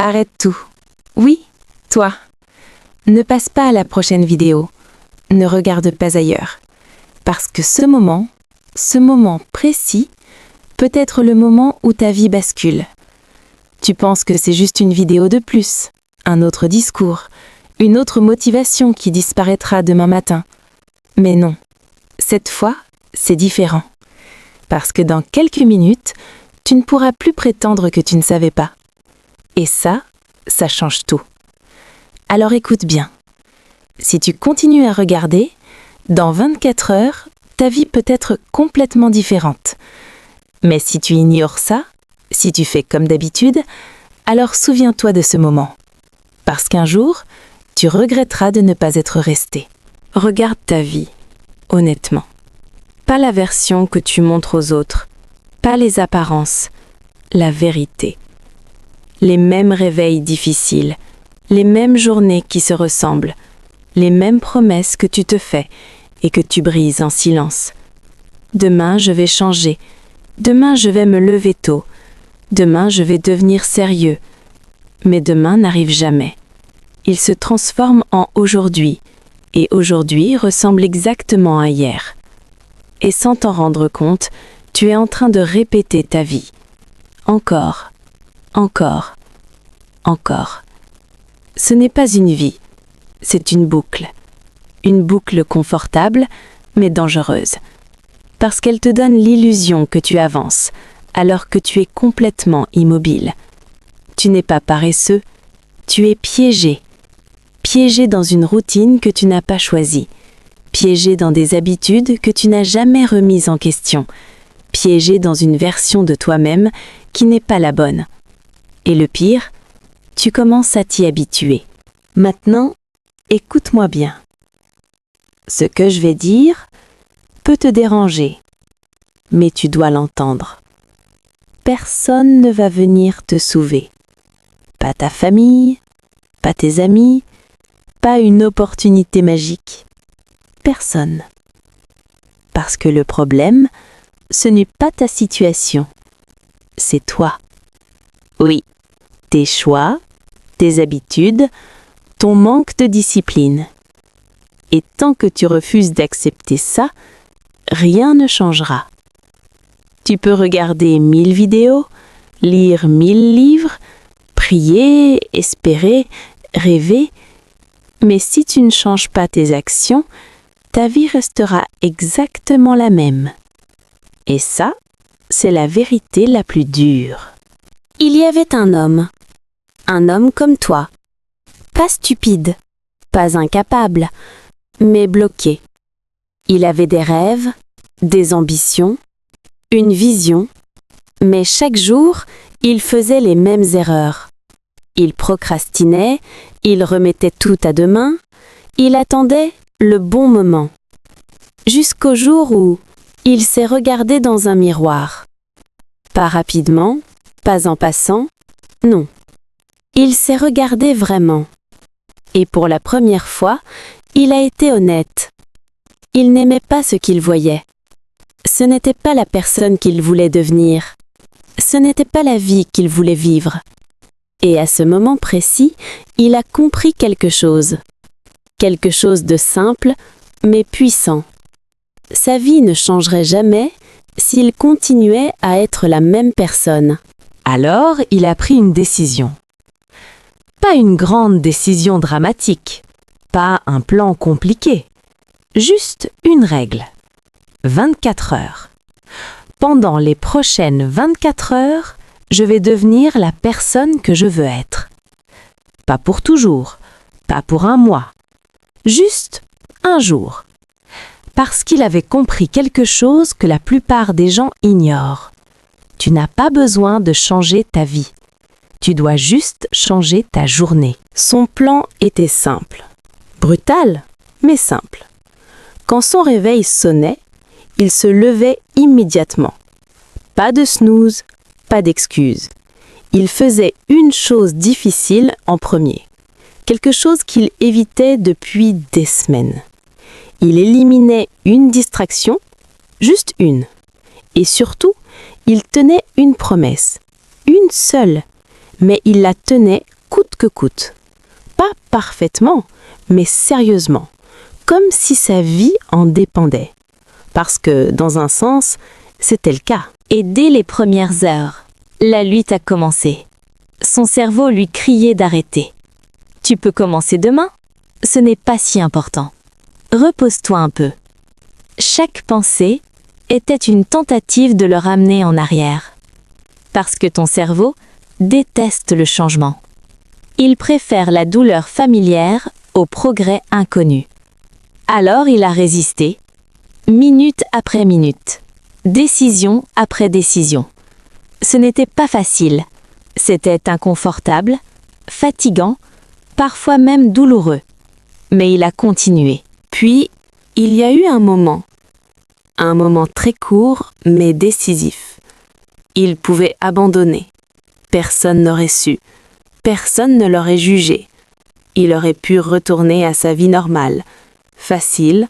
Arrête tout. Oui, toi. Ne passe pas à la prochaine vidéo. Ne regarde pas ailleurs. Parce que ce moment précis, peut être le moment où ta vie bascule. Tu penses que c'est juste une vidéo de plus, un autre discours, une autre motivation qui disparaîtra demain matin. Mais non, cette fois, c'est différent. Parce que dans quelques minutes, tu ne pourras plus prétendre que tu ne savais pas. Et ça change tout. Alors écoute bien. Si tu continues à regarder, dans 24 heures, ta vie peut être complètement différente. Mais si tu ignores ça, si tu fais comme d'habitude, alors souviens-toi de ce moment. Parce qu'un jour, tu regretteras de ne pas être resté. Regarde ta vie, honnêtement. Pas la version que tu montres aux autres, pas les apparences, la vérité. Les mêmes réveils difficiles, les mêmes journées qui se ressemblent, les mêmes promesses que tu te fais et que tu brises en silence. Demain, je vais changer. Demain, je vais me lever tôt. Demain, je vais devenir sérieux. Mais demain n'arrive jamais. Il se transforme en aujourd'hui, et aujourd'hui ressemble exactement à hier. Et sans t'en rendre compte, tu es en train de répéter ta vie. Encore, encore, encore. Ce n'est pas une vie, c'est une boucle. Une boucle confortable, mais dangereuse. Parce qu'elle te donne l'illusion que tu avances, alors que tu es complètement immobile. Tu n'es pas paresseux, tu es piégé. Piégé dans une routine que tu n'as pas choisie. Piégé dans des habitudes que tu n'as jamais remises en question. Piégé dans une version de toi-même qui n'est pas la bonne. Et le pire, tu commences à t'y habituer. Maintenant, écoute-moi bien. Ce que je vais dire peut te déranger, mais tu dois l'entendre. Personne ne va venir te sauver. Pas ta famille, pas tes amis, pas une opportunité magique. Personne. Parce que le problème, ce n'est pas ta situation, c'est toi. Oui, tes choix, tes habitudes, ton manque de discipline. Et tant que tu refuses d'accepter ça, rien ne changera. Tu peux regarder 1000 vidéos, lire 1000 livres, prier, espérer, rêver, mais si tu ne changes pas tes actions, ta vie restera exactement la même. Et ça, c'est la vérité la plus dure. Il y avait un homme comme toi, pas stupide, pas incapable, mais bloqué. Il avait des rêves, des ambitions, une vision, mais chaque jour, il faisait les mêmes erreurs. Il procrastinait, il remettait tout à demain, il attendait le bon moment. Jusqu'au jour où il s'est regardé dans un miroir. Pas rapidement, pas en passant, non. Il s'est regardé vraiment. Et pour la première fois, il a été honnête. Il n'aimait pas ce qu'il voyait. Ce n'était pas la personne qu'il voulait devenir. Ce n'était pas la vie qu'il voulait vivre. Et à ce moment précis, il a compris quelque chose. Quelque chose de simple, mais puissant. Sa vie ne changerait jamais s'il continuait à être la même personne. Alors, il a pris une décision. Pas une grande décision dramatique, pas un plan compliqué, juste une règle. 24 heures. Pendant les prochaines 24 heures, je vais devenir la personne que je veux être. Pas pour toujours, pas pour un mois, juste un jour. Parce qu'il avait compris quelque chose que la plupart des gens ignorent. Tu n'as pas besoin de changer ta vie. Tu dois juste changer ta journée. Son plan était simple. Brutal, mais simple. Quand son réveil sonnait, il se levait immédiatement. Pas de snooze, pas d'excuses. Il faisait une chose difficile en premier. Quelque chose qu'il évitait depuis des semaines. Il éliminait une distraction, juste une. Et surtout, il tenait une promesse. Une seule. mais il la tenait coûte que coûte. Pas parfaitement, mais sérieusement, comme si sa vie en dépendait. Parce que, dans un sens, c'était le cas. Et dès les premières heures, la lutte a commencé. Son cerveau lui criait d'arrêter. Tu peux commencer demain? Ce n'est pas si important. Repose-toi un peu. Chaque pensée était une tentative de le ramener en arrière. Parce que ton cerveau déteste le changement. Il préfère la douleur familière au progrès inconnu. Alors il a résisté, minute après minute, décision après décision. Ce n'était pas facile, c'était inconfortable, fatigant, parfois même douloureux. Mais il a continué. Puis, il y a eu un moment très court mais décisif. Il pouvait abandonner. Personne n'aurait su. Personne ne l'aurait jugé. Il aurait pu retourner à sa vie normale, facile,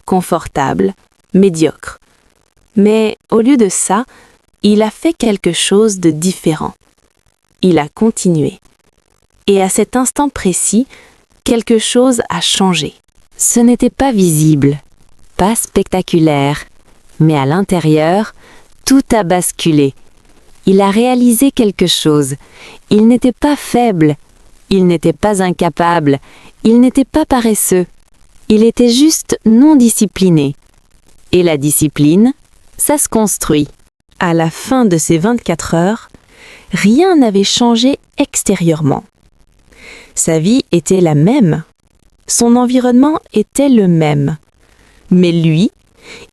confortable, médiocre. Mais au lieu de ça, il a fait quelque chose de différent. Il a continué. Et à cet instant précis, quelque chose a changé. Ce n'était pas visible, pas spectaculaire, mais à l'intérieur, tout a basculé. Il a réalisé quelque chose. Il n'était pas faible, il n'était pas incapable, il n'était pas paresseux. Il était juste non discipliné. Et la discipline, ça se construit. À la fin de ces 24 heures, rien n'avait changé extérieurement. Sa vie était la même. Son environnement était le même. Mais lui,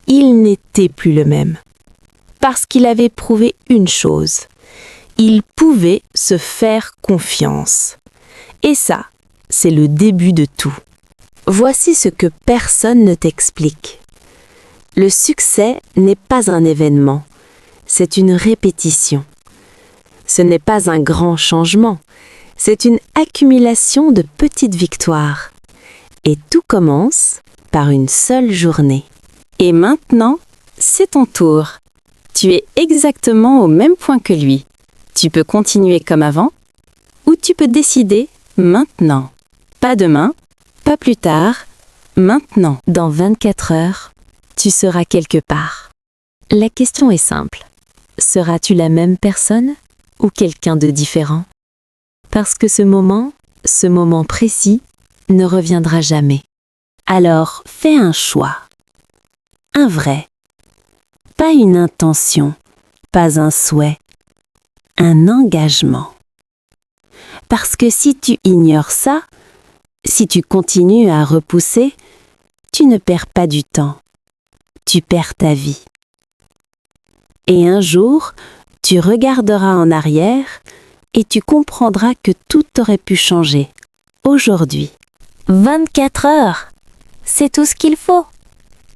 il n'était plus le même. Parce qu'il avait prouvé une chose. Il pouvait se faire confiance. Et ça, c'est le début de tout. Voici ce que personne ne t'explique. Le succès n'est pas un événement, c'est une répétition. Ce n'est pas un grand changement, c'est une accumulation de petites victoires. Et tout commence par une seule journée. Et maintenant, c'est ton tour. Tu es exactement au même point que lui. Tu peux continuer comme avant, ou tu peux décider maintenant. Pas demain, pas plus tard, maintenant. Dans 24 heures, tu seras quelque part. La question est simple. Seras-tu la même personne ou quelqu'un de différent? Parce que ce moment précis, ne reviendra jamais. Alors, fais un choix. Un vrai. Pas une intention, pas un souhait. Un engagement. Parce que si tu ignores ça, si tu continues à repousser, tu ne perds pas du temps. Tu perds ta vie. Et un jour, tu regarderas en arrière et tu comprendras que tout aurait pu changer. Aujourd'hui. 24 heures, c'est tout ce qu'il faut.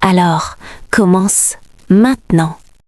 Alors, commence maintenant.